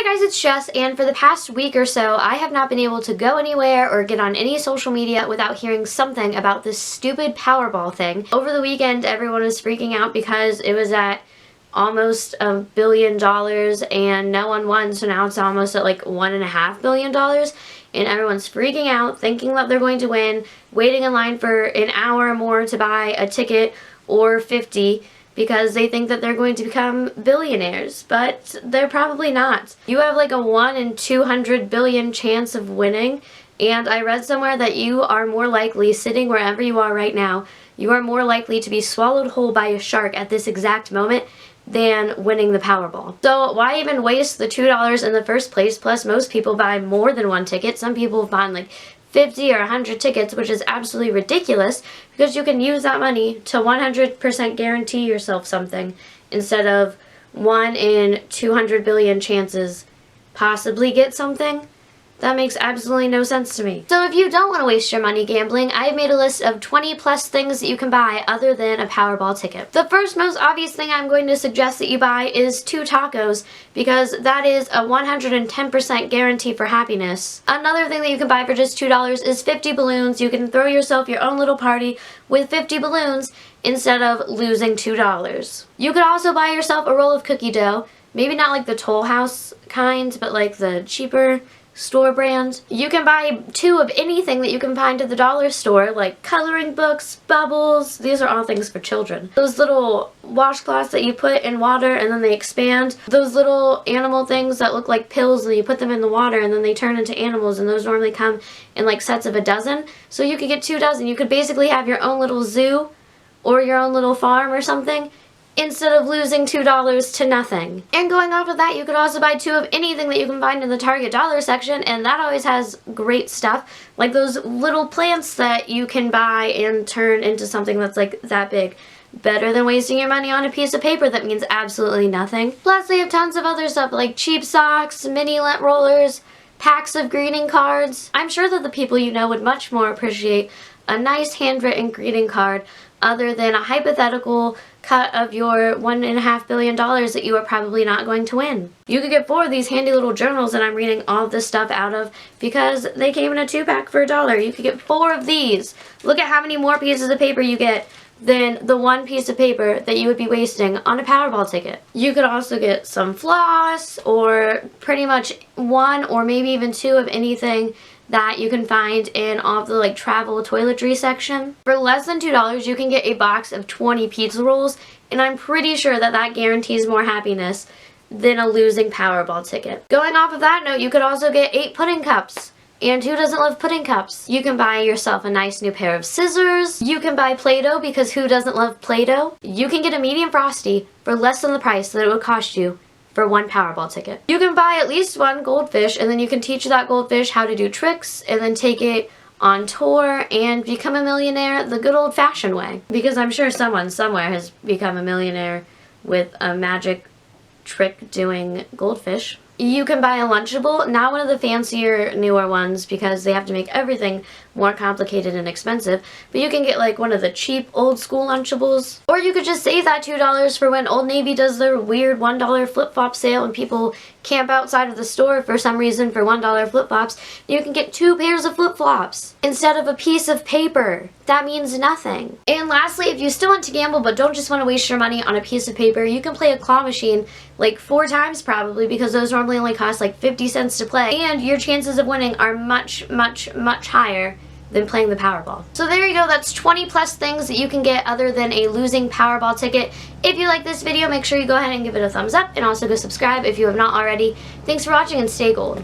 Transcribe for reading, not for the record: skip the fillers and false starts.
Hey guys, it's Jess, and for the past week or so, I have not been able to go anywhere or get on any social media without hearing something about this stupid Powerball thing. Over the weekend, everyone was freaking out because it was at almost $1 billion and no one won, so now it's almost at like $1.5 billion, and everyone's freaking out, thinking that they're going to win, waiting in line for an hour or more to buy a ticket or 50 because they think that they're going to become billionaires, but they're probably not. You have like a 1 in 200 billion chance of winning, and I read somewhere that you are more likely, sitting wherever you are right now, you are more likely to be swallowed whole by a shark at this exact moment than winning the Powerball. So why even waste the $2 in the first place? Plus, most people buy more than one ticket. Some people buy like 50 or 100 tickets, which is absolutely ridiculous because you can use that money to 100% guarantee yourself something instead of 1 in 200 billion chances possibly get something. That makes absolutely no sense to me. So if you don't want to waste your money gambling, I've made a list of 20 plus things that you can buy other than a Powerball ticket. The first most obvious thing I'm going to suggest that you buy is 2 tacos because that is a 110% guarantee for happiness. Another thing that you can buy for just $2 is 50 balloons. You can throw yourself your own little party with 50 balloons instead of losing $2. You could also buy yourself a roll of cookie dough. Maybe not like the Toll House kind, but like the cheaper store brand. You can buy 2 of anything that you can find at the dollar store, like coloring books, bubbles. These are all things for children. Those little washcloths that you put in water and then they expand. Those little animal things that look like pills and you put them in the water and then they turn into animals, and those normally come in like sets of a dozen. So you could get 2 dozen. You could basically have your own little zoo or your own little farm or something, instead of losing $2 to nothing. And going off of that, you could also buy 2 of anything that you can find in the Target dollar section, and that always has great stuff, like those little plants that you can buy and turn into something that's like that big. Better than wasting your money on a piece of paper that means absolutely nothing. Plus, they have tons of other stuff like cheap socks, mini lint rollers, packs of greeting cards. I'm sure that the people you know would much more appreciate a nice handwritten greeting card other than a hypothetical cut of your $1.5 billion that you are probably not going to win. You could get 4 of these handy little journals that I'm reading all of this stuff out of because they came in a 2-pack for $1. You could get 4 of these. Look at how many more pieces of paper you get than the 1 piece of paper that you would be wasting on a Powerball ticket. You could also get some floss or pretty much 1 or maybe even 2 of anything that you can find in all of the like travel toiletry section. For less than $2, you can get a box of 20 pizza rolls, and I'm pretty sure that that guarantees more happiness than a losing Powerball ticket. Going off of that note, you could also get 8 pudding cups. And who doesn't love pudding cups? You can buy yourself a nice new pair of scissors. You can buy Play-Doh because who doesn't love Play-Doh? You can get a medium Frosty for less than the price that it would cost you for 1 Powerball ticket. You can buy at least 1 goldfish, and then you can teach that goldfish how to do tricks and then take it on tour and become a millionaire the good old-fashioned way. Because I'm sure someone somewhere has become a millionaire with a magic trick doing goldfish. You can buy a Lunchable, not one of the fancier, newer ones because they have to make everything more complicated and expensive, but you can get like one of the cheap old school Lunchables. Or you could just save that $2 for when Old Navy does their weird $1 flip-flop sale and people camp outside of the store for some reason for $1 flip-flops. You can get 2 pairs of flip-flops instead of a piece of paper. That means nothing. And lastly, if you still want to gamble but don't just want to waste your money on a piece of paper, you can play a claw machine like 4 times probably because those normally only cost like 50 cents to play, and your chances of winning are much, much, much higher than playing the Powerball. So there you go, that's 20 plus things that you can get other than a losing Powerball ticket. If you like this video, make sure you go ahead and give it a thumbs up and also go subscribe if you have not already. Thanks for watching and stay gold.